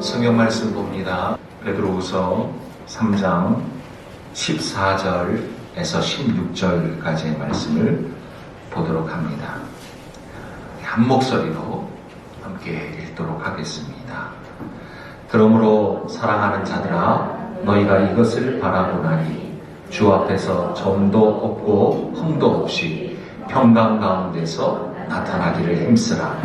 성경 말씀 봅니다. 베드로후서 3장 14절에서 16절까지의 말씀을 보도록 합니다. 한 목소리로 함께 읽도록 하겠습니다. 그러므로 사랑하는 자들아, 너희가 이것을 바라보나니 주 앞에서 점도 없고 흠도 없이 평강 가운데서 나타나기를 힘쓰라.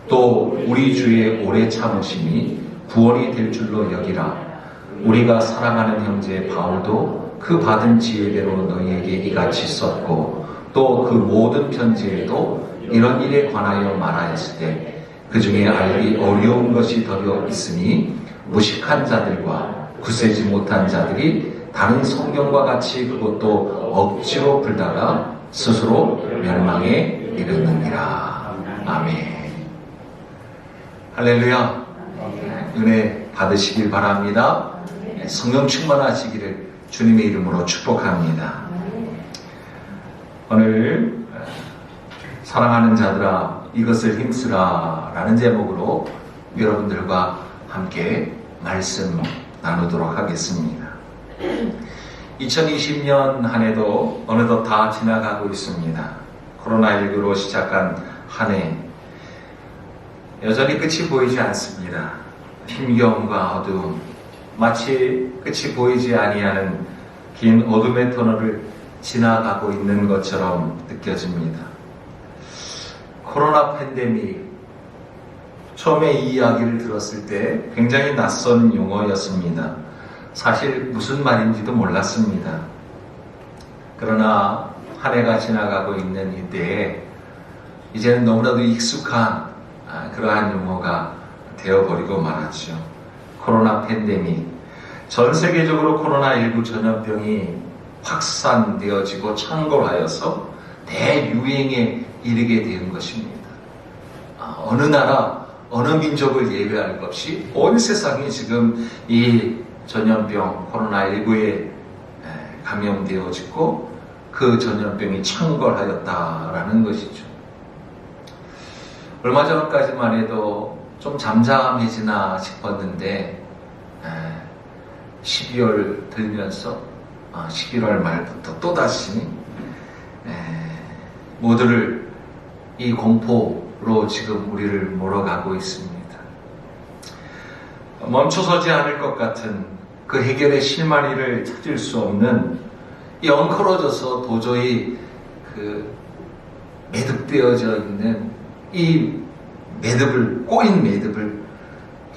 또 우리 주의 오래 참으심이 구원이 될 줄로 여기라. 우리가 사랑하는 형제 바울도 그 받은 지혜대로 너희에게 이같이 썼고, 또 그 모든 편지에도 이런 일에 관하여 말하였을 때 그 중에 알기 어려운 것이 더러 있으니 무식한 자들과 굳세지 못한 자들이 다른 성경과 같이 그것도 억지로 풀다가 스스로 멸망에 이르느니라. 아멘. 할렐루야. 은혜 받으시길 바랍니다. 성령 충만하시기를 주님의 이름으로 축복합니다. 오늘 사랑하는 자들아, 이것을 힘쓰라 라는 제목으로 여러분들과 함께 말씀 나누도록 하겠습니다. 2020년 한 해도 어느덧 다 지나가고 있습니다. 코로나19로 시작한 한 해, 여전히 끝이 보이지 않습니다. 힘겨움과 어두움, 마치 끝이 보이지 아니하는 긴 어둠의 터널을 지나가고 있는 것처럼 느껴집니다. 코로나 팬데믹, 처음에 이 이야기를 들었을 때 굉장히 낯선 용어였습니다. 사실 무슨 말인지도 몰랐습니다. 그러나 한 해가 지나가고 있는 이때에 이제는 너무나도 익숙한 그러한 용어가 되어버리고 말았죠. 코로나 팬데믹, 전 세계적으로 코로나19 전염병이 확산되어지고 창궐하여서 대유행에 이르게 된 것입니다. 어느 나라, 어느 민족을 예외할 것 없이 온 세상이 지금 이 전염병 코로나19에 감염되어지고 그 전염병이 창궐하였다라는 것이죠. 얼마 전까지만 해도 좀 잠잠해지나 싶었는데 12월 들면서 11월 말부터 또다시 모두를 이 공포로 지금 우리를 몰아가고 있습니다. 멈춰서지 않을 것 같은 그 해결의 실마리를 찾을 수 없는, 이 엉클어져서 도저히 그 매듭되어져 있는 이 매듭을, 꼬인 매듭을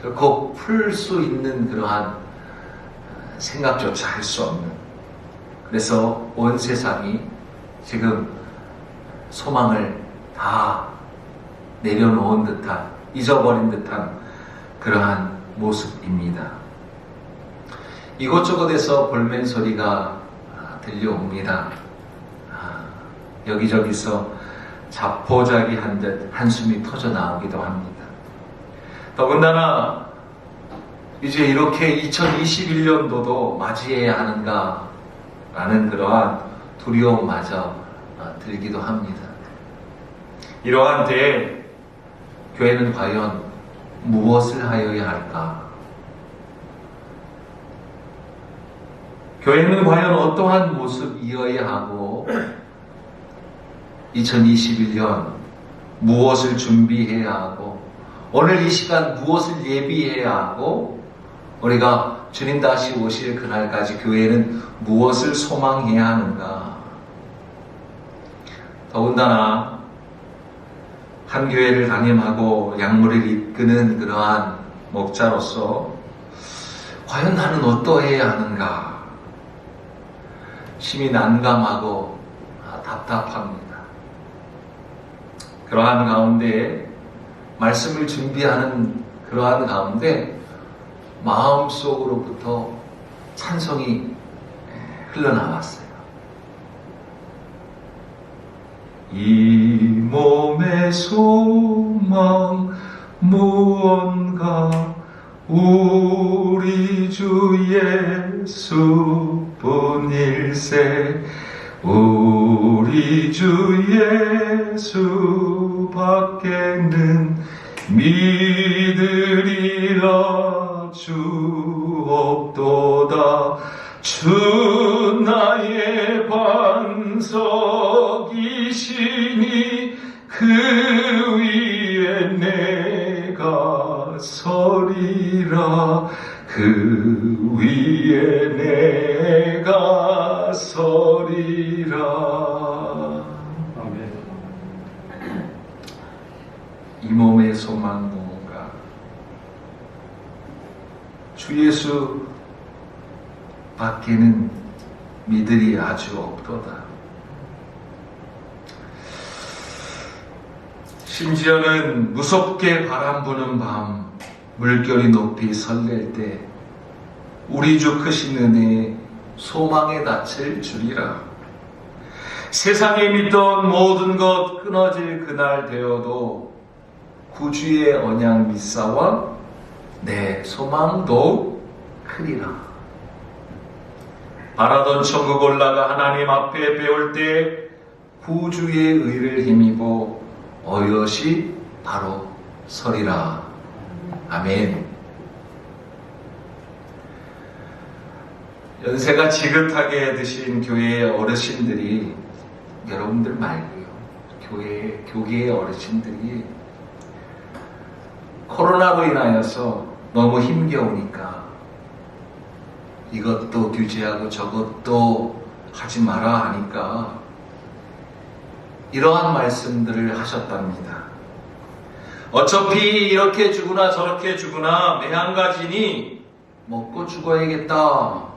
결코 풀 수 있는 그러한 생각조차 할 수 없는, 그래서 온 세상이 지금 소망을 다 내려놓은 듯한, 잊어버린 듯한 그러한 모습입니다. 이곳저곳에서 볼멘 소리가 들려옵니다. 여기저기서 자포자기 한 듯 한숨이 터져 나오기도 합니다. 더군다나 이제 이렇게 2021년도도 맞이해야 하는가 라는 그러한 두려움마저 들기도 합니다. 이러한 때에 교회는 과연 무엇을 하여야 할까? 교회는 과연 어떠한 모습이어야 하고 2021년 무엇을 준비해야 하고 오늘 이 시간 무엇을 예비해야 하고 우리가 주님 다시 오실 그날까지 교회는 무엇을 소망해야 하는가? 더군다나 한 교회를 담임하고 양무리를 이끄는 그러한 목자로서 과연 나는 어떠해야 하는가? 심히 난감하고 답답합니다. 그러한 가운데 말씀을 준비하는 그러한 가운데 마음속으로부터 찬송이 흘러나왔어요. 이 몸의 소망 무언가 우리 주 예수뿐일세. 우리 주 예수 밖에는 믿으리라. 수 없도다. 주 나의 반석이시니 그 위에 내가 서리라. 그 위에 내가 서리라. 아멘. 이 몸의 소망 무엇인가? 주 예수 밖에는 믿으리 아주 없도다. 심지어는 무섭게 바람 부는 밤, 물결이 높이 설렐 때 우리 주 크신 은혜에 소망의 닻을 주리라. 세상에 믿던 모든 것 끊어질 그날 되어도 구주의 언약 믿사와 내 소망도 크리라. 바라던 천국 올라가 하나님 앞에 배울 때 구주의 의를 힘입어 어여시 바로 서리라. 아멘. 연세가 지긋하게 드신 교회의 어르신들이, 여러분들 말고요, 교계의 어르신들이 코로나로 인하여서 너무 힘겨우니까 이것도 규제하고 저것도 하지 마라 하니까 이러한 말씀들을 하셨답니다. 어차피 이렇게 죽으나 저렇게 죽으나 매한가지니 먹고 죽어야겠다.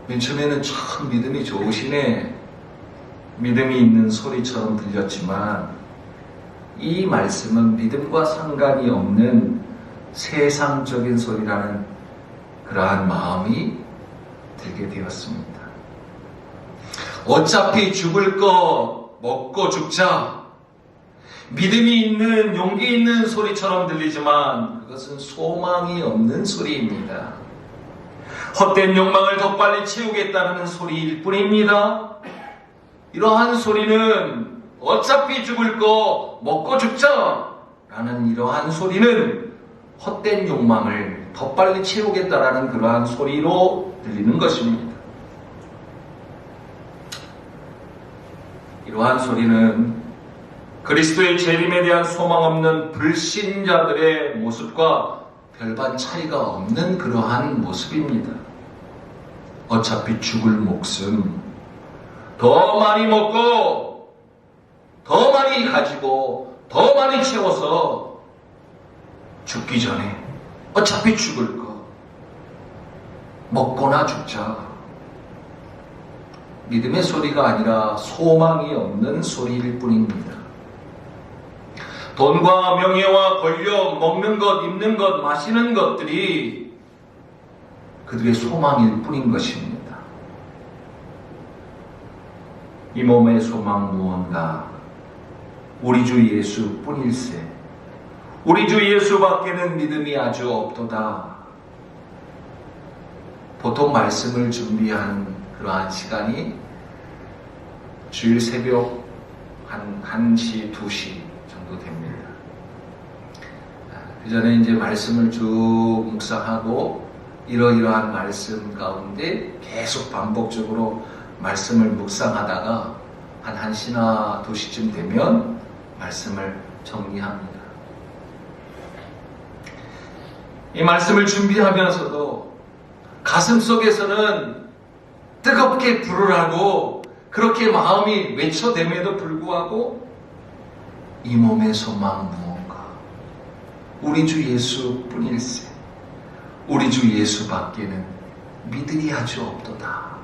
맨 처음에는 참 믿음이 좋으시네, 믿음이 있는 소리처럼 들렸지만 이 말씀은 믿음과 상관이 없는 세상적인 소리라는 그러한 마음이 들게 되었습니다. 어차피 죽을 거 먹고 죽자, 믿음이 있는 용기 있는 소리처럼 들리지만 그것은 소망이 없는 소리입니다. 헛된 욕망을 더 빨리 채우겠다는 소리일 뿐입니다. 이러한 소리는 어차피 죽을 거 먹고 죽자 라는 이러한 소리는 헛된 욕망을 더 빨리 채우겠다라는 그러한 소리로 들리는 것입니다. 이러한 소리는 그리스도의 재림에 대한 소망 없는 불신자들의 모습과 별반 차이가 없는 그러한 모습입니다. 어차피 죽을 목숨 더 많이 먹고 더 많이 가지고 더 많이 채워서 죽기 전에 어차피 죽을 거 먹거나 죽자. 믿음의 소리가 아니라 소망이 없는 소리일 뿐입니다. 돈과 명예와 권력, 먹는 것, 입는 것, 마시는 것들이 그들의 소망일 뿐인 것입니다. 이 몸의 소망 무언가? 우리 주 예수 뿐일세. 우리 주 예수밖에는 믿음이 아주 없도다. 보통 말씀을 준비한 그러한 시간이 주일 새벽 한 1시, 2시 정도 됩니다. 그 전에 이제 말씀을 쭉 묵상하고 이러이러한 말씀 가운데 계속 반복적으로 말씀을 묵상하다가 한 1시나 2시쯤 되면 말씀을 정리합니다. 이 말씀을 준비하면서도 가슴 속에서는 뜨겁게 불을하고 그렇게 마음이 외쳐됨에도 불구하고 이 몸의 소망 무언가? 우리 주 예수 뿐일세. 우리 주 예수 밖에는 믿으리 아주 없도다.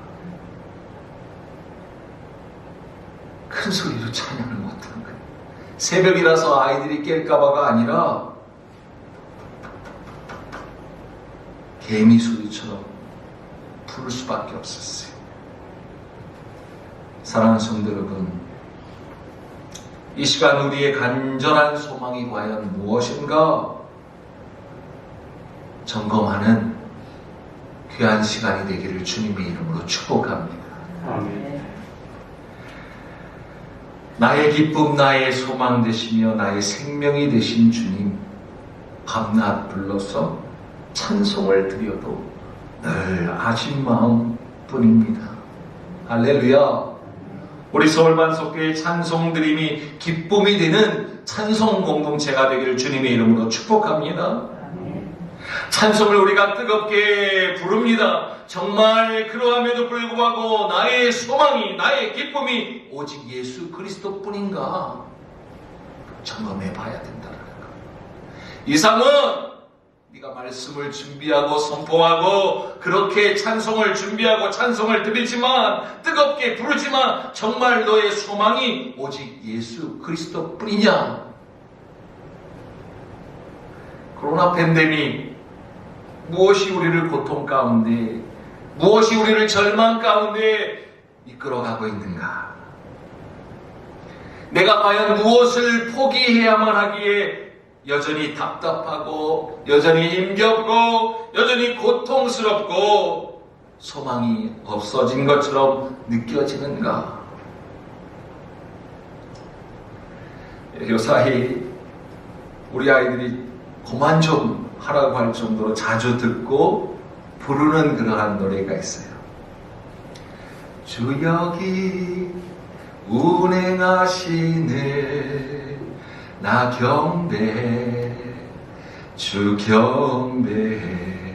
큰 소리로 찬양을 못하는 거예요. 새벽이라서 아이들이 깰까봐가 아니라 개미 소리처럼 부를 수밖에 없었어요. 사랑하는 성도 여러분, 이 시간 우리의 간절한 소망이 과연 무엇인가 점검하는 귀한 시간이 되기를 주님의 이름으로 축복합니다. 아멘. 나의 기쁨, 나의 소망 되시며 나의 생명이 되신 주님, 밤낮 불러서 찬송을 드려도 늘 아신 마음뿐입니다. 할렐루야. 우리 서울반석교회 찬송 드림이 기쁨이 되는 찬송 공동체가 되기를 주님의 이름으로 축복합니다. 찬송을 우리가 뜨겁게 부릅니다. 정말 그러함에도 불구하고 나의 소망이, 나의 기쁨이 오직 예수 그리스도뿐인가 점검해 봐야 된다는 것. 이상은 네가 말씀을 준비하고 선포하고 그렇게 찬송을 준비하고 찬송을 드리지만 뜨겁게 부르지만 정말 너의 소망이 오직 예수 그리스도뿐이냐? 코로나 팬데믹 무엇이 우리를 고통 가운데, 무엇이 우리를 절망 가운데 이끌어가고 있는가? 내가 과연 무엇을 포기해야만 하기에 여전히 답답하고 여전히 힘겹고 여전히 고통스럽고 소망이 없어진 것처럼 느껴지는가? 요사이 우리 아이들이 그만 좀 하라고 할 정도로 자주 듣고 부르는 그러한 노래가 있어요. 주 여기 운행하시네 나 경배 주 경배해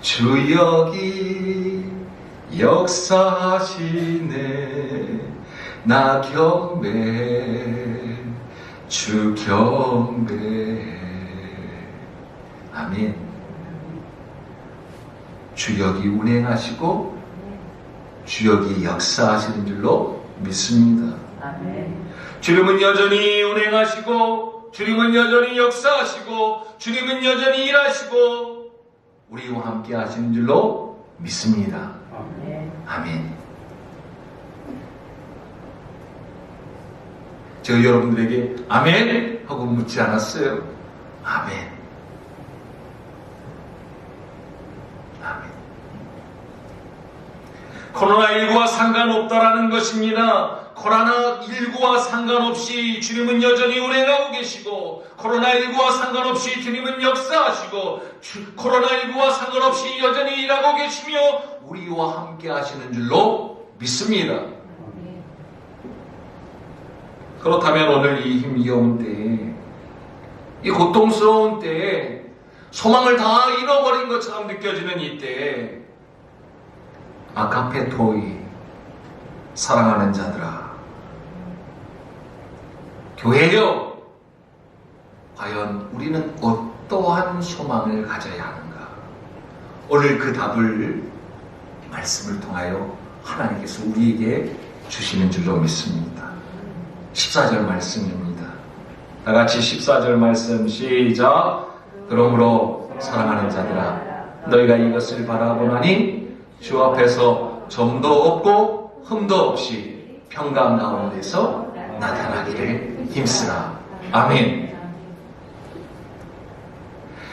주 여기 역사하시네 나 경배해 주 경배해. 아멘. 주 여기 운행하시고 주 여기 역사하시는 줄로 믿습니다. 아멘. 주님은 여전히 운행하시고 주님은 여전히 역사하시고 주님은 여전히 일하시고 우리와 함께 하시는 줄로 믿습니다. 아멘. 아멘. 제가 여러분들에게 아멘 하고 묻지 않았어요. 아멘. 코로나19와 상관없다라는 것입니다. 코로나19와 상관없이 주님은 여전히 운행하고 계시고 코로나19와 상관없이 주님은 역사하시고 코로나19와 상관없이 여전히 일하고 계시며 우리와 함께 하시는 줄로 믿습니다. 그렇다면 오늘 이 힘겨운 때에 이 고통스러운 때에 소망을 다 잃어버린 것처럼 느껴지는 이때에 아카페토이 사랑하는 자들아 교회여 과연 우리는 어떠한 소망을 가져야 하는가? 오늘 그 답을 말씀을 통하여 하나님께서 우리에게 주시는 줄로 믿습니다. 14절 말씀입니다. 다 같이 14절 말씀 시작. 그러므로 사랑하는 자들아 너희가 이것을 바라보나니 주 앞에서 점도 없고 흠도 없이 평강 가운데서 나타나기를 힘쓰라. 아멘.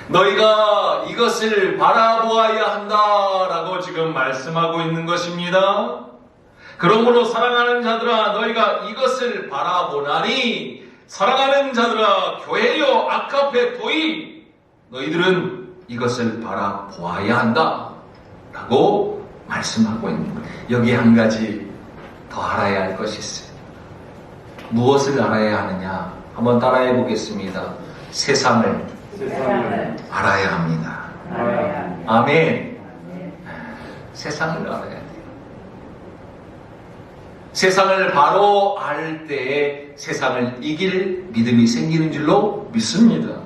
너희가 이것을 바라보아야 한다라고 지금 말씀하고 있는 것입니다. 그러므로 사랑하는 자들아 너희가 이것을 바라보나니 사랑하는 자들아 교회여 아카페토이 너희들은 이것을 바라보아야 한다 라고 말씀하고 있는 거예요. 여기 한 가지 더 알아야 할 것이 있어요. 무엇을 알아야 하느냐? 한번 따라해 보겠습니다. 세상을 알아야 합니다. 아멘. 세상을 알아야 돼요. 세상을 바로 알 때에 세상을 이길 믿음이 생기는 줄로 믿습니다.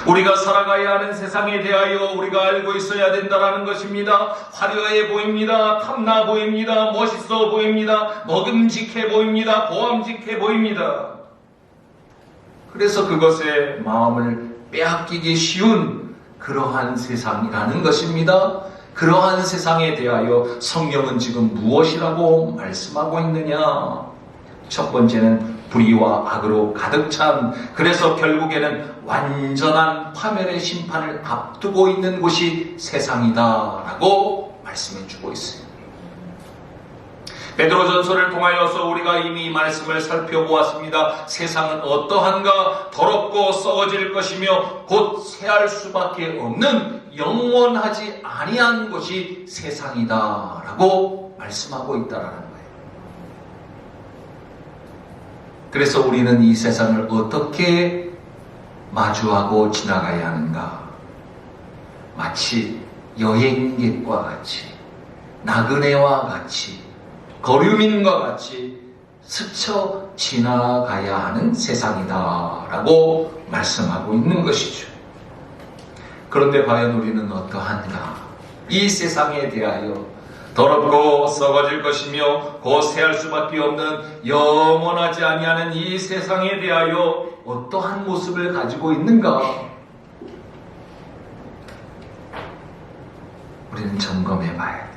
우리가 살아가야 하는 세상에 대하여 우리가 알고 있어야 된다는 것입니다. 화려해 보입니다. 탐나 보입니다. 멋있어 보입니다. 먹음직해 보입니다. 보암직해 보입니다. 그래서 그것에 마음을 빼앗기기 쉬운 그러한 세상이라는 것입니다. 그러한 세상에 대하여 성경은 지금 무엇이라고 말씀하고 있느냐? 첫 번째는 불의와 악으로 가득 찬, 그래서 결국에는 완전한 파멸의 심판을 앞두고 있는 곳이 세상이다 라고 말씀해 주고 있어요. 베드로전서를 통하여서 우리가 이미 이 말씀을 살펴보았습니다. 세상은 어떠한가? 더럽고 썩어질 것이며 곧 쇠할 수밖에 없는 영원하지 아니한 것이 세상이다 라고 말씀하고 있다라는 거예요. 그래서 우리는 이 세상을 어떻게 마주하고 지나가야 하는가? 마치 여행객과 같이, 나그네와 같이, 거류민과 같이 스쳐 지나가야 하는 세상이다 라고 말씀하고 있는 것이죠. 그런데 과연 우리는 어떠한가? 이 세상에 대하여 더럽고 썩어질 것이며 곧 쇠할 수밖에 없는 영원하지 아니하는 이 세상에 대하여 어떠한 모습을 가지고 있는가? 우리는 점검해 봐야 돼.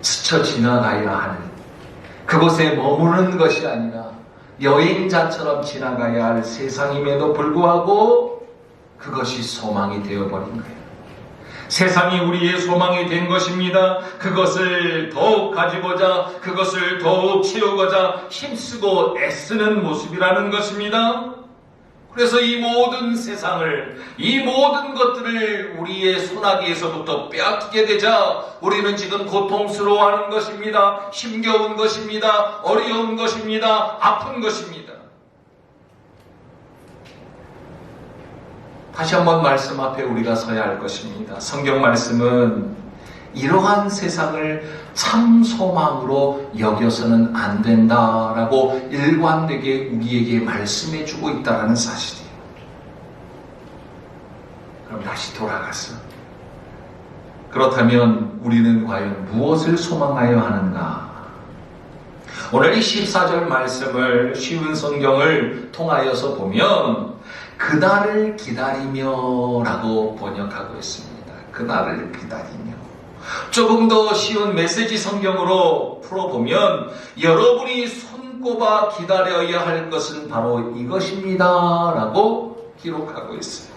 스쳐 지나가야 하는, 그곳에 머무르는 것이 아니라 여행자처럼 지나가야 할 세상임에도 불구하고 그것이 소망이 되어버린 거예요. 세상이 우리의 소망이 된 것입니다. 그것을 더욱 가지고자, 그것을 더욱 채우고자 힘쓰고 애쓰는 모습이라는 것입니다. 그래서 이 모든 세상을, 이 모든 것들을 우리의 손아귀에서부터 빼앗기게 되자 우리는 지금 고통스러워하는 것입니다. 힘겨운 것입니다. 어려운 것입니다. 아픈 것입니다. 다시 한번 말씀 앞에 우리가 서야 할 것입니다. 성경 말씀은 이러한 세상을 참 소망으로 여겨서는 안 된다라고 일관되게 우리에게 말씀해 주고 있다는 사실이에요. 그럼 다시 돌아가서 그렇다면 우리는 과연 무엇을 소망하여 하는가? 오늘 이 14절 말씀을 쉬운 성경을 통하여서 보면 그날을 기다리며 라고 번역하고 있습니다. 그날을 기다리며. 조금 더 쉬운 메시지 성경으로 풀어보면 여러분이 손꼽아 기다려야 할 것은 바로 이것입니다 라고 기록하고 있어요.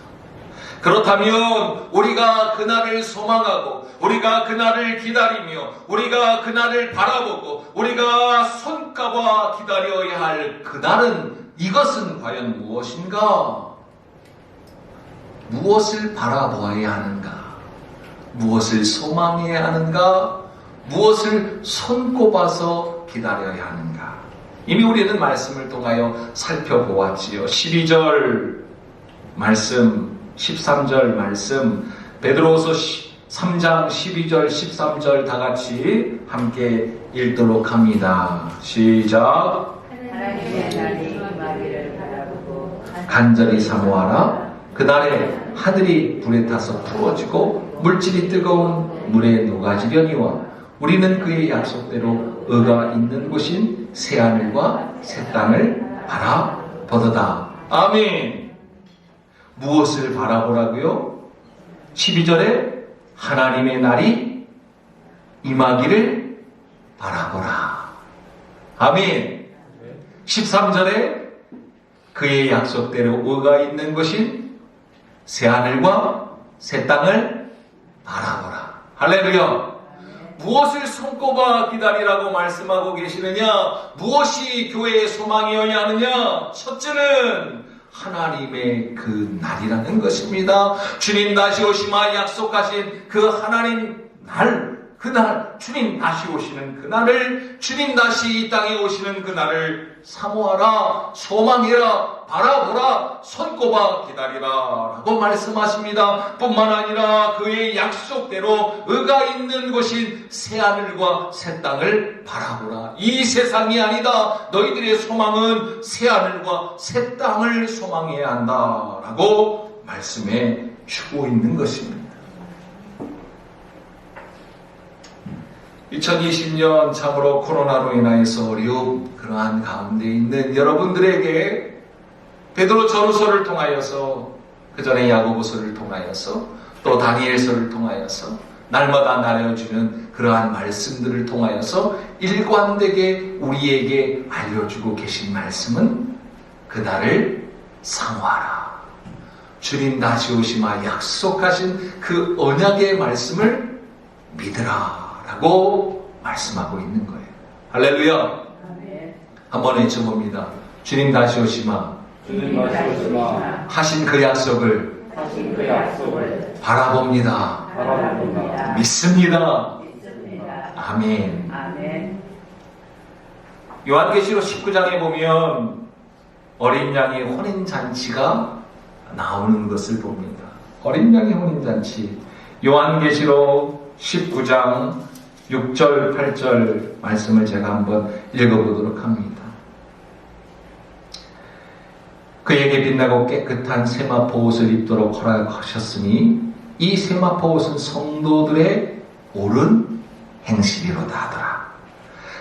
그렇다면 우리가 그날을 소망하고 우리가 그날을 기다리며 우리가 그날을 바라보고 우리가 손꼽아 기다려야 할 그날은 이것은 과연 무엇인가? 무엇을 바라보아야 하는가? 무엇을 소망해야 하는가? 무엇을 손꼽아서 기다려야 하는가? 이미 우리는 말씀을 통하여 살펴보았지요. 12절 말씀, 13절 말씀, 베드로후서 3장 12절, 13절 다 같이 함께 읽도록 합니다. 시작. 하나님의 날이 임하기를 바라보고 간절히 사모하라. 그날에 하늘이 불에 타서 부어지고 물질이 뜨거운 물에 녹아지려니와 우리는 그의 약속대로 의가 있는 곳인 새하늘과 새 땅을 바라보도다. 아멘. 무엇을 바라보라고요? 12절에 하나님의 날이 임하기를 바라보라. 아멘. 13절에 그의 약속대로 의가 있는 곳인 새하늘과 새 땅을 바라보라. 할렐루야. 무엇을 손꼽아 기다리라고 말씀하고 계시느냐? 무엇이 교회의 소망이어야 하느냐? 첫째는 하나님의 그 날이라는 것입니다. 주님 다시 오시마 약속하신 그 하나님 날, 그날, 주님 다시 오시는 그날을, 주님 다시 이 땅에 오시는 그날을 사모하라, 소망해라, 바라보라, 손꼽아 기다리라 라고 말씀하십니다. 뿐만 아니라 그의 약속대로 의가 있는 곳인 새하늘과 새 땅을 바라보라. 이 세상이 아니다. 너희들의 소망은 새하늘과 새 땅을 소망해야 한다 라고 말씀해 주고 있는 것입니다. 2020년 참으로 코로나로 인하여서 어려운 그러한 가운데 있는 여러분들에게 베드로 전후서를 통하여서, 그 전에 야고보서를 통하여서, 또 다니엘서를 통하여서 날마다 나눠주는 그러한 말씀들을 통하여서 일관되게 우리에게 알려주고 계신 말씀은 그날을 사모하라. 주님 다시 오시마 약속하신 그 언약의 말씀을 믿으라 라고 말씀하고 있는 거예요. 할렐루야. 아멘. 한번 외쳐봅니다. 주님 다시 오시마 주님 말씀하시마 하신 그 약속을 하신 그 약속을 바라봅니다. 바라봅니다. 믿습니다. 믿습니다. 아멘. 아멘. 요한계시록 19장에 보면 어린 양의 혼인잔치가 나오는 것을 봅니다. 어린 양의 혼인잔치. 요한계시록 19장 6절, 8절 말씀을 제가 한번 읽어보도록 합니다. 그에게 빛나고 깨끗한 세마포 옷을 입도록 허락하셨으니 이 세마포 옷은 성도들의 옳은 행실이로다 하더라.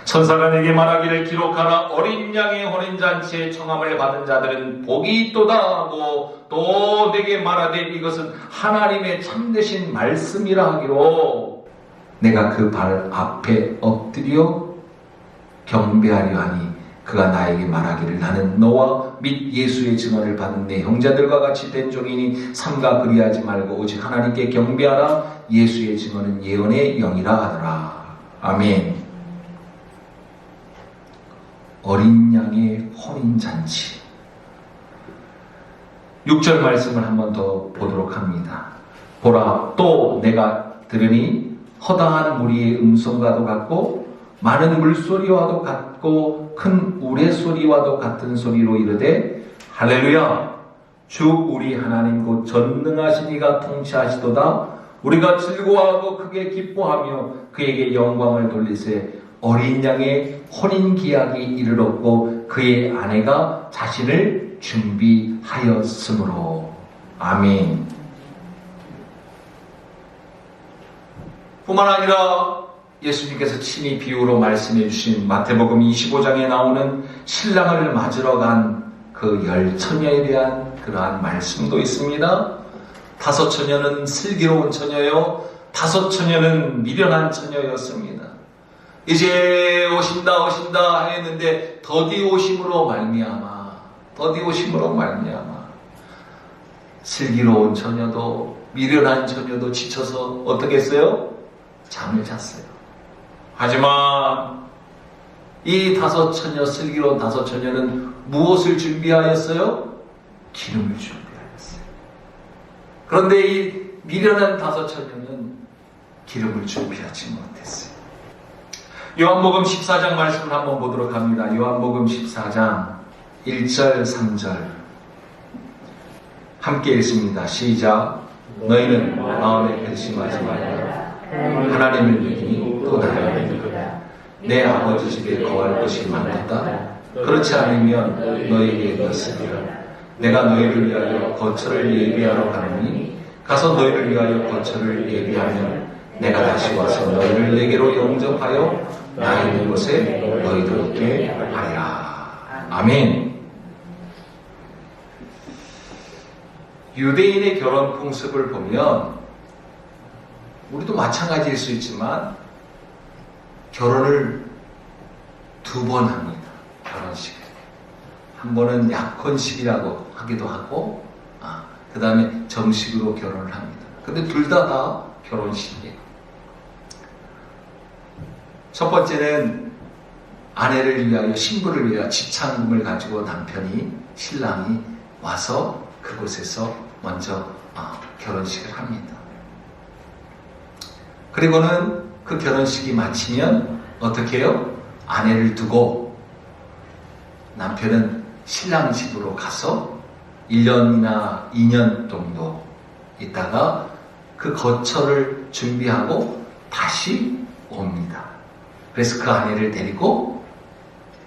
천사가 내게 말하기를 기록하라. 어린 양의 혼인잔치에 청함을 받은 자들은 복이 있도다 하고 또 내게 말하되 이것은 하나님의 참되신 말씀이라 하기로 내가 그 발 앞에 엎드려 경배하려 하니 그가 나에게 말하기를 나는 너와 및 예수의 증언을 받은 내 형제들과 같이 된 종이니 삼가 그리하지 말고 오직 하나님께 경배하라. 예수의 증언은 예언의 영이라 하더라. 아멘. 어린 양의 혼인잔치. 6절 말씀을 한 번 더 보도록 합니다. 보라, 또 내가 들으니 허다한 무리의 음성과도 같고 많은 물소리와도 같고 큰 우레소리와도 같은 소리로 이르되 할렐루야 주 우리 하나님 곧 전능하신 이가 통치하시도다. 우리가 즐거워하고 크게 기뻐하며 그에게 영광을 돌리세. 어린 양의 혼인 기약이 이르렀고 그의 아내가 자신을 준비하였으므로. 아멘. 뿐만 아니라 예수님께서 친히 비유로 말씀해 주신 마태복음 25장에 나오는 신랑을 맞으러 간 그 10처녀에 대한 그러한 말씀도 있습니다. 5처녀는 슬기로운 처녀요, 5처녀는 미련한 처녀였습니다. 이제 오신다 했는데 더디 오심으로 말미암아 슬기로운 처녀도 미련한 처녀도 지쳐서 어떻게 했어요? 잠을 잤어요. 하지만 이 5처녀, 슬기로운 5처녀는 무엇을 준비하였어요? 기름을 준비하였어요. 그런데 이 미련한 5처녀는 기름을 준비하지 못했어요. 요한복음 14장 말씀을 한번 보도록 합니다. 요한복음 14장 1절 3절 함께 읽습니다. 시작. 너희는 마음에 근심하지 말라. 하나님을 믿으니 또 나를 믿으라. 내 아버지 집에 거할 것이 많다. 그렇지 않으면 너희에게 있으리라. 내가 너희를 위하여 거처를 예비하러 가노니 가서 너희를 위하여 거처를 예비하면 내가 다시 와서 너희를 내게로 영접하여 나 있는 곳에 너희도 있게 하리라. 아멘. 유대인의 결혼 풍습을 보면 우리도 마찬가지일 수 있지만 결혼을 2번 합니다. 결혼식을. 한 번은 약혼식이라고 하기도 하고 그 다음에 정식으로 결혼을 합니다. 근데 둘 다 결혼식이에요. 첫 번째는 아내를 위하여, 신부를 위하여 지창금을 가지고 신랑이 와서 그곳에서 먼저 결혼식을 합니다. 그리고는 그 결혼식이 마치면 어떻게 해요? 아내를 두고 남편은 신랑 집으로 가서 1년이나 2년 정도 있다가 그 거처를 준비하고 다시 옵니다. 그래서 그 아내를 데리고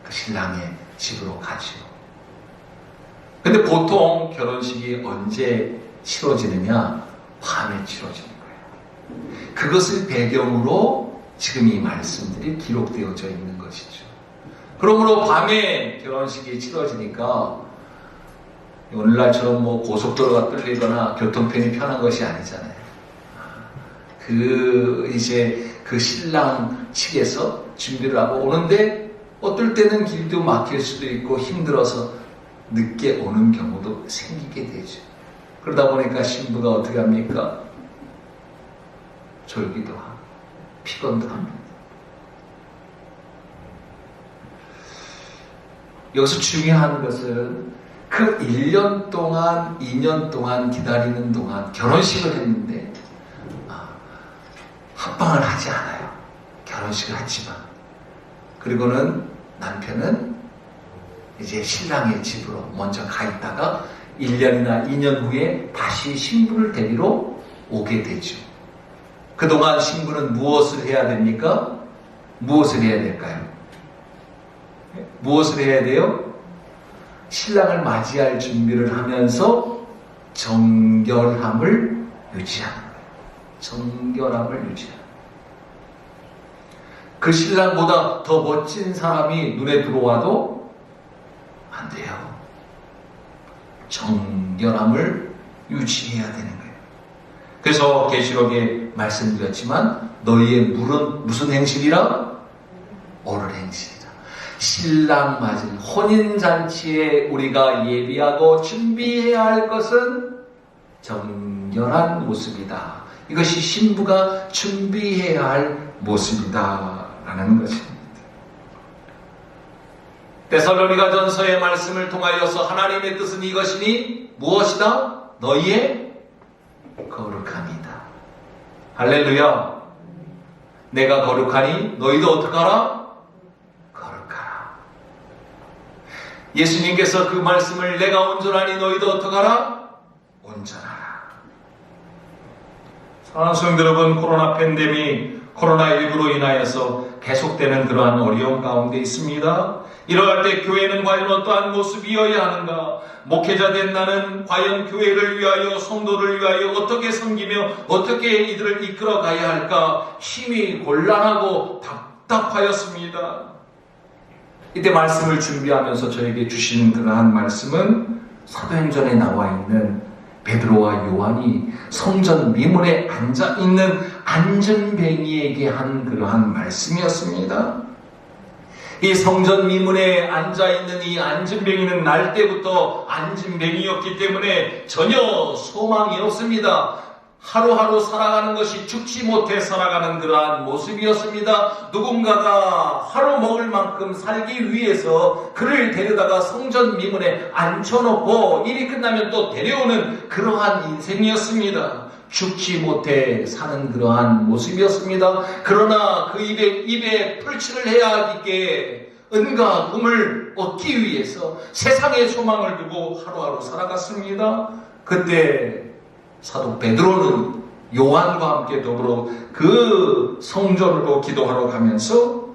그 신랑의 집으로 가죠. 근데 보통 결혼식이 언제 치러지느냐? 밤에 치러지는 거예요. 그것을 배경으로 지금 이 말씀들이 기록되어져 있는 것이죠. 그러므로 밤에 결혼식이 치러지니까 오늘날처럼 고속도로가 뚫리거나 교통편이 편한 것이 아니잖아요. 그 신랑 측에서 준비를 하고 오는데 어떨 때는 길도 막힐 수도 있고 힘들어서 늦게 오는 경우도 생기게 되죠. 그러다 보니까 신부가 어떻게 합니까? 졸기도 하고 피곤도 합니다. 여기서 중요한 것은 그 1년 동안, 2년 동안 기다리는 동안 결혼식을 했는데 합방을 하지 않아요. 결혼식을 했지만. 그리고는 남편은 이제 신랑의 집으로 먼저 가 있다가 1년이나 2년 후에 다시 신부를 데리러 오게 되죠. 그동안 신부는 무엇을 해야 됩니까? 무엇을 해야 될까요? 무엇을 해야 돼요? 신랑을 맞이할 준비를 하면서 정결함을 유지하는 거예요. 정결함을 유지하는 거예요. 그 신랑보다 더 멋진 사람이 눈에 들어와도 안 돼요. 정결함을 유지해야 되는 거예요. 그래서 계시록에 말씀드렸지만 너희의 물은 무슨 행실이라? 오늘 행실이다. 신랑 맞은 혼인잔치에 우리가 예비하고 준비해야 할 것은 정결한 모습이다. 이것이 신부가 준비해야 할 모습이다라는 것입니다. 데살로니가 전서의 말씀을 통하여서 하나님의 뜻은 이것이니 무엇이다? 너희의 거룩함이다. 할렐루야. 내가 거룩하니 너희도 어떡하라? 거룩하라. 예수님께서 그 말씀을 내가 온전하니 너희도 어떡하라? 온전하라. 사랑하는 성도 여러분, 코로나 팬데믹, 코로나19로 인하여서 계속되는 그러한 어려움 가운데 있습니다. 이러할 때 교회는 과연 어떠한 모습이어야 하는가? 목회자된 나는 과연 교회를 위하여, 성도를 위하여 어떻게 섬기며 어떻게 이들을 이끌어 가야 할까? 힘이 곤란하고 답답하였습니다. 이때 말씀을 준비하면서 저에게 주신 그러한 말씀은 사도행전에 나와 있는 베드로와 요한이 성전 미문에 앉아있는 안전뱅이에게 한 그러한 말씀이었습니다. 이 성전 미문에 앉아있는 이 안전뱅이는 날 때부터 안전뱅이였기 때문에 전혀 소망이 없습니다. 하루하루 살아가는 것이 죽지 못해 살아가는 그러한 모습이었습니다. 누군가가 하루 먹을 만큼 살기 위해서 그를 데려다가 성전 미문에 앉혀놓고 일이 끝나면 또 데려오는 그러한 인생이었습니다. 죽지 못해 사는 그러한 모습이었습니다. 그러나 그 입에 풀칠을 해야 하기에 은과 금을 얻기 위해서 세상의 소망을 두고 하루하루 살아갔습니다. 그때 사도 베드로는 요한과 함께 더불어 그 성전으로 기도하러 가면서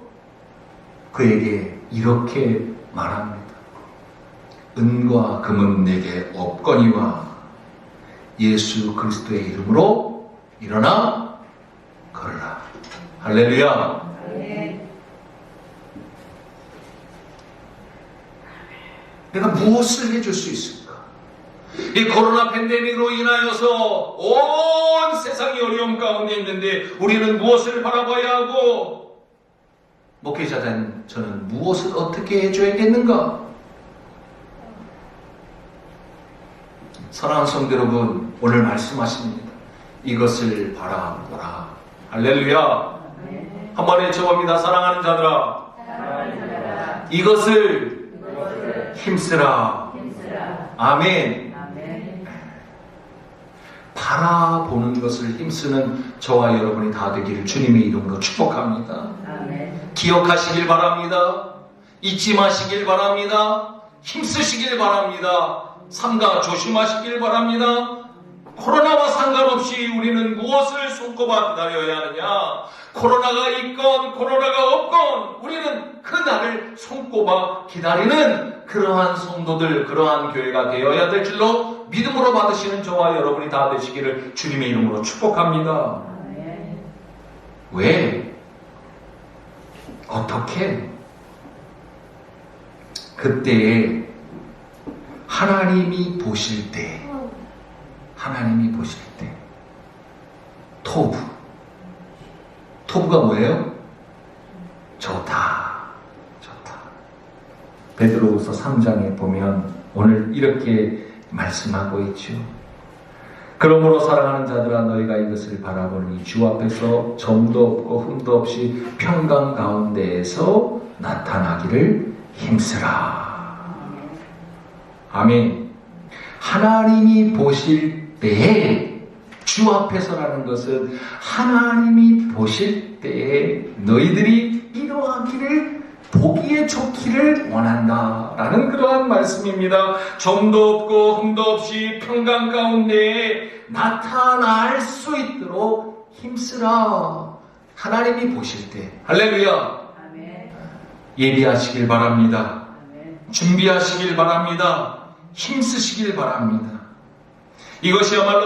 그에게 이렇게 말합니다. 은과 금은 내게 없거니와 예수 그리스도의 이름으로 일어나 걸으라. 할렐루야. 내가 무엇을 해줄 수 있을까? 이 코로나 팬데믹으로 인하여서 온 세상이 어려움 가운데 있는데 우리는 무엇을 바라봐야 하고 목회자된 저는 무엇을 어떻게 해줘야겠는가? 사랑하는 성도 여러분, 오늘 말씀하십니다. 이것을 바라보라. 할렐루야. 한번 외쳐봅니다. 사랑하는 자들아, 이것을 힘쓰라. 아멘. 바라보는 것을 힘쓰는 저와 여러분이 다 되기를 주님의 이름으로 축복합니다. 기억하시길 바랍니다. 잊지 마시길 바랍니다. 힘쓰시길 바랍니다. 삼가 조심하시길 바랍니다. 코로나와 상관없이 우리는 무엇을 손꼽아 기다려야 하느냐? 코로나가 있건 코로나가 없건 우리는 그 날을 손꼽아 기다리는 그러한 성도들, 그러한 교회가 되어야 될 줄로 믿음으로 받으시는 저와 여러분이 다 되시기를 주님의 이름으로 축복합니다. 왜? 어떻게? 그때에 하나님이 보실 때 토부가 뭐예요? 좋다. 베드로후서 3장에 보면 오늘 이렇게 말씀하고 있죠. 그러므로 사랑하는 자들아 너희가 이것을 바라보니 주 앞에서 점도 없고 흠도 없이 평강 가운데에서 나타나기를 힘쓰라. 아멘. 하나님이 보실 때에, 주 앞에서라는 것은 하나님이 보실 때에 너희들이 이러하기를, 보기에 좋기를 원한다라는 그러한 말씀입니다. 점도 없고 흠도 없이 평강 가운데에 나타날 수 있도록 힘쓰라. 하나님이 보실 때. 할렐루야. 아멘. 예비하시길 바랍니다. 아멘. 준비하시길 바랍니다. 힘쓰시길 바랍니다. 이것이야말로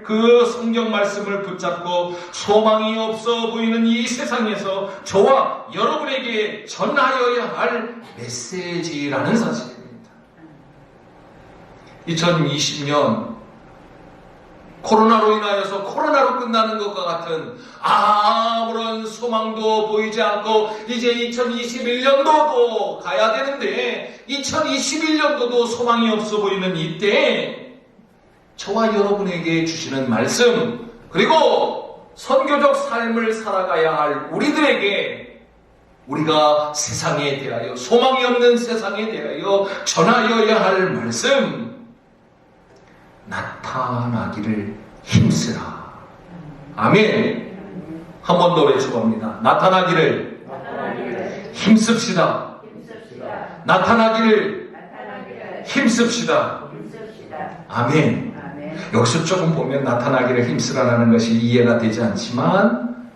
그 성경 말씀을 붙잡고 소망이 없어 보이는 이 세상에서 저와 여러분에게 전하여야 할 메시지라는 사실입니다. 2020년 코로나로 인하여서 코로나로 끝나는 것과 같은 아무런 소망도 보이지 않고 이제 2021년도도 가야 되는데 2021년도도 소망이 없어 보이는 이때에 저와 여러분에게 주시는 말씀, 그리고 선교적 삶을 살아가야 할 우리들에게 우리가 세상에 대하여, 소망이 없는 세상에 대하여 전하여야 할 말씀, 나타나기를 힘쓰라. 아멘. 한 번 더 외쳐봅니다. 나타나기를 힘씁시다. 나타나기를 힘씁시다. 아멘. 여기서 조금 보면 나타나기를 힘쓰라는 것이 이해가 되지 않지만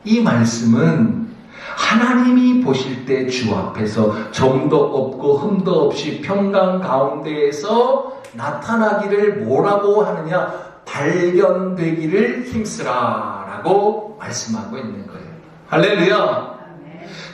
이 말씀은 하나님이 보실 때 주 앞에서 점도 없고 흠도 없이 평강 가운데에서 나타나기를 뭐라고 하느냐? 발견되기를 힘쓰라라고 말씀하고 있는 거예요. 할렐루야.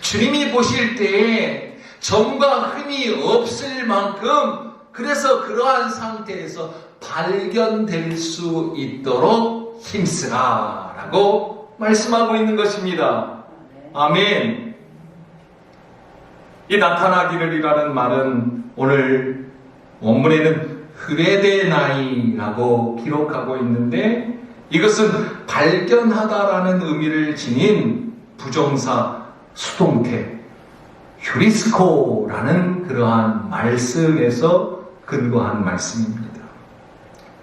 주님이 보실 때 점과 흠이 없을 만큼, 그래서 그러한 상태에서 발견될 수 있도록 힘쓰라라고 말씀하고 있는 것입니다. 아멘. 이 나타나기를이라는 말은 오늘 원문에는 흐레데나이라고 기록하고 있는데, 이것은 발견하다라는 의미를 지닌 부정사 수동태 휴리스코라는 그러한 말씀에서 근거한 말씀입니다.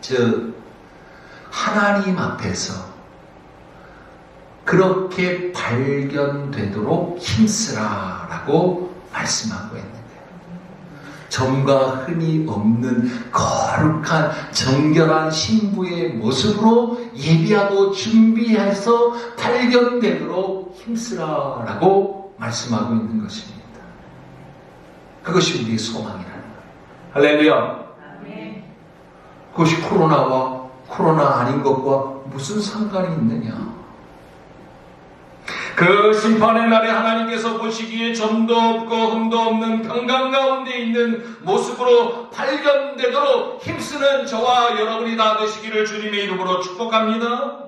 즉 하나님 앞에서 그렇게 발견되도록 힘쓰라라고 말씀하고 있는데, 점과 흠이 없는 거룩한 정결한 신부의 모습으로 예비하고 준비해서 발견되도록 힘쓰라라고 말씀하고 있는 것입니다. 그것이 우리의 소망이라는 거예요. 할렐루야. 그것이 코로나와 코로나 아닌 것과 무슨 상관이 있느냐? 그 심판의 날에 하나님께서 보시기에 점도 없고 흠도 없는 평강 가운데 있는 모습으로 발견되도록 힘쓰는 저와 여러분이 다 되시기를 주님의 이름으로 축복합니다.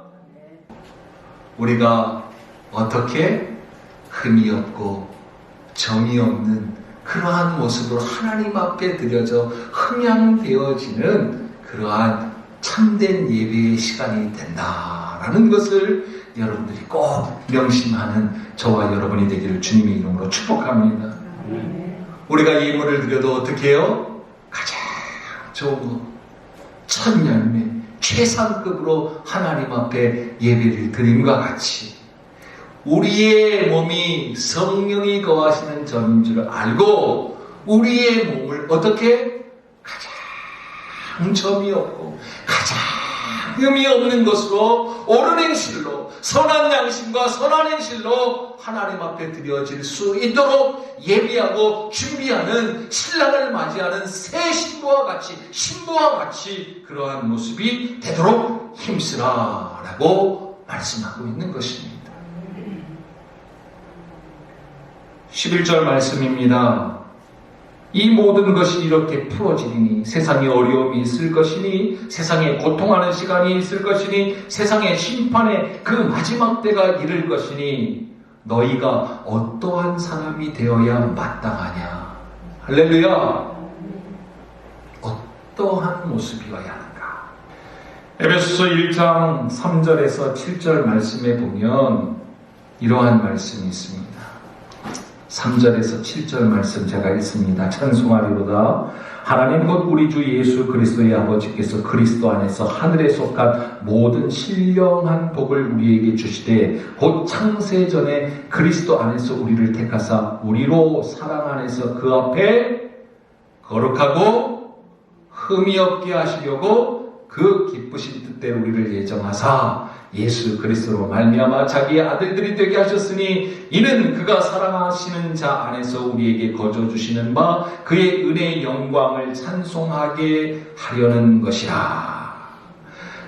우리가 어떻게 흠이 없고 점이 없는 그러한 모습으로 하나님 앞에 드려져 흠양되어지는 그러한 참된 예배의 시간이 된다라는 것을 여러분들이 꼭 명심하는 저와 여러분이 되기를 주님의 이름으로 축복합니다. 우리가 예물을 드려도 어떻게 해요? 가장 좋은 거, 첫 열매, 최상급으로 하나님 앞에 예배를 드림과 같이 우리의 몸이 성령이 거하시는 전인 줄 알고 우리의 몸을 어떻게 가장 점이 없고 가장 흠이 없는 것으로 옳은 행실로, 선한 양심과 선한 행실로 하나님 앞에 드려질 수 있도록 예비하고 준비하는, 신랑을 맞이하는 새 신부와 같이 그러한 모습이 되도록 힘쓰라라고 말씀하고 있는 것입니다. 11절 말씀입니다. 이 모든 것이 이렇게 풀어지리니 세상에 어려움이 있을 것이니, 세상에 고통하는 시간이 있을 것이니, 세상의 심판의 그 마지막 때가 이를 것이니 너희가 어떠한 사람이 되어야 마땅하냐? 할렐루야. 어떠한 모습이어야 하는가? 에베소서 1장 3절에서 7절 말씀에 보면 이러한 말씀이 있습니다. 3절에서 7절 말씀 제가 읽습니다. 찬송하리로다. 하나님 곧 우리 주 예수 그리스도의 아버지께서 그리스도 안에서 하늘에 속한 모든 신령한 복을 우리에게 주시되 곧 창세 전에 그리스도 안에서 우리를 택하사 우리로 사랑 안에서 그 앞에 거룩하고 흠이 없게 하시려고 그 기쁘신 뜻대로 우리를 예정하사 예수 그리스도로 말미암아 자기의 아들들이 되게 하셨으니 이는 그가 사랑하시는 자 안에서 우리에게 거저 주시는 바 그의 은혜의 영광을 찬송하게 하려는 것이라.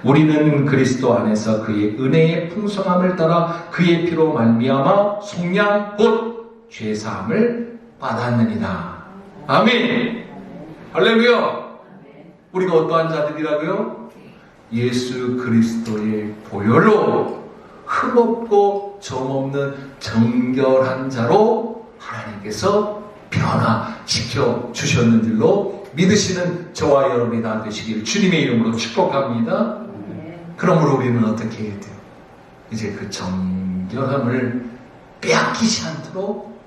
우리는 그리스도 안에서 그의 은혜의 풍성함을 따라 그의 피로 말미암아 속량 곧 죄사함을 받았느니라. 아멘. 할렐루야. 우리가 어떠한 자들이라고요? 예수 그리스도의 보혈로 흠없고 점없는 정결한 자로 하나님께서 변화시켜 주셨는 줄로 믿으시는 저와 여러분이 다 되시길 주님의 이름으로 축복합니다. 그러므로 우리는 어떻게 해야 돼요? 이제 그 정결함을 빼앗기지 않도록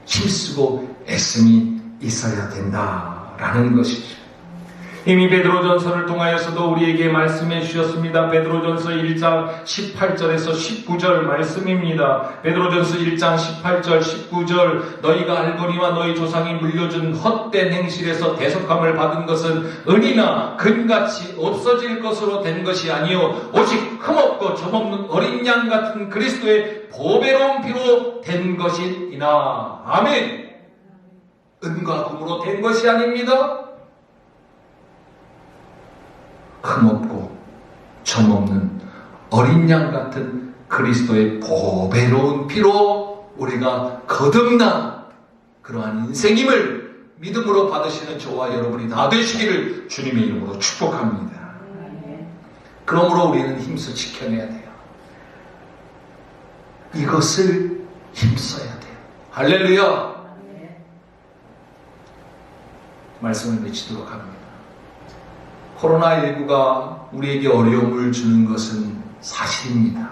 힘쓰고 애씀이 있어야 된다라는 것이죠. 이미 베드로전서를 통하여서도 우리에게 말씀해 주셨습니다. 베드로전서 1장 18절에서 19절 말씀입니다. 베드로전서 1장 18절 19절 너희가 알거니와 너희 조상이 물려준 헛된 행실에서 대속함을 받은 것은 은이나 금같이 없어질 것으로 된 것이 아니요 오직 흠없고 점없는 어린 양 같은 그리스도의 보배로운 피로 된 것이니라. 아멘. 은과 금으로 된 것이 아닙니다. 흠없고 점없는 어린 양 같은 그리스도의 보배로운 피로 우리가 거듭난 그러한 인생임을 믿음으로 받으시는 저와 여러분이 다 되시기를 주님의 이름으로 축복합니다. 그러므로 우리는 힘써 지켜내야 돼요. 이것을 힘써야 돼요. 할렐루야. 말씀을 맺히도록 합니다. 코로나19가 우리에게 어려움을 주는 것은 사실입니다.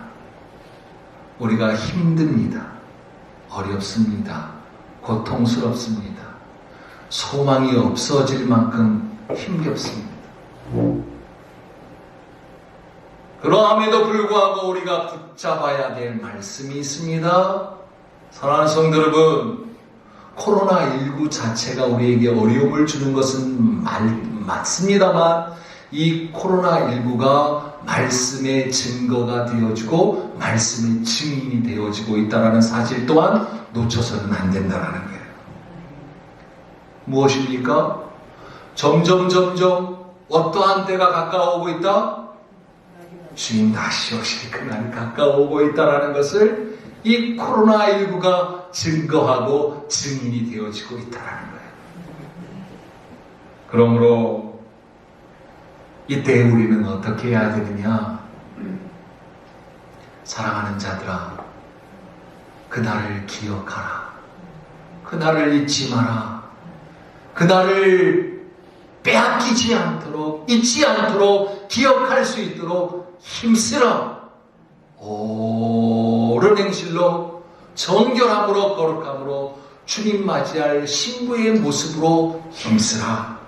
우리가 힘듭니다. 어렵습니다. 고통스럽습니다. 소망이 없어질 만큼 힘겹습니다. 그러함에도 불구하고 우리가 붙잡아야 될 말씀이 있습니다. 사랑하는 성도 여러분, 코로나19 자체가 우리에게 어려움을 주는 것은 맞습니다만 이 코로나19가 말씀의 증거가 되어지고 말씀의 증인이 되어지고 있다는 사실 또한 놓쳐서는 안 된다는 거예요. 무엇입니까? 점점 어떠한 때가 가까워오고 있다? 주님 다시 오실 그날이 가까워오고 있다는 것을 이 코로나19가 증거하고 증인이 되어지고 있다는 거예요. 그러므로 이때 우리는 어떻게 해야 되느냐? 사랑하는 자들아, 그날을 기억하라. 그날을 잊지 마라. 그날을 빼앗기지 않도록, 잊지 않도록, 기억할 수 있도록 힘쓰라. 옳은 행실로, 정결함으로, 거룩함으로 주님 맞이할 신부의 모습으로 힘쓰라.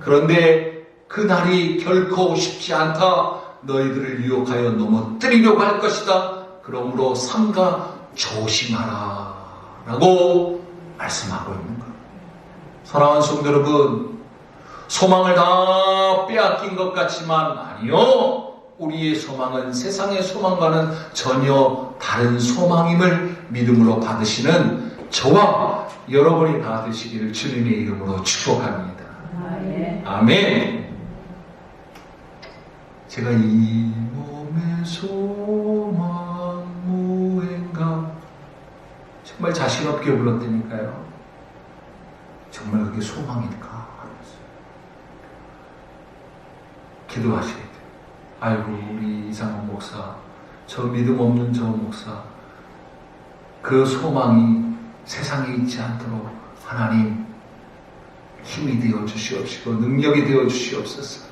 그런데 그날이 결코 쉽지 않다. 너희들을 유혹하여 넘어뜨리려고 할 것이다. 그러므로 삼가 조심하라 라고 말씀하고 있는 거예요. 사랑하는 성도 여러분, 소망을 다 빼앗긴 것 같지만 아니요. 우리의 소망은 세상의 소망과는 전혀 다른 소망임을 믿음으로 받으시는 저와 여러분이 다 되시기를 주님의 이름으로 축복합니다. 아멘. 제가 이 몸의 소망 무행가 정말 자신 없게 불렀다니까요. 정말 그게 소망일까? 기도하셔야 돼요. 아이고 우리 이상한 목사, 저 믿음 없는 저 목사, 그 소망이 세상에 있지 않도록 하나님 힘이 되어 주시옵시고 능력이 되어 주시옵소서.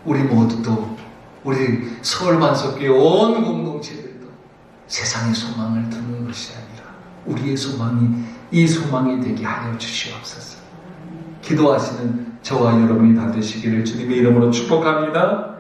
우리 모두도 우리 서울만석교회 온 공동체들도 세상의 소망을 두는 것이 아니라 우리의 소망이 이 소망이 되게 하여 주시옵소서. 기도하시는 저와 여러분이 다 되시기를 주님의 이름으로 축복합니다.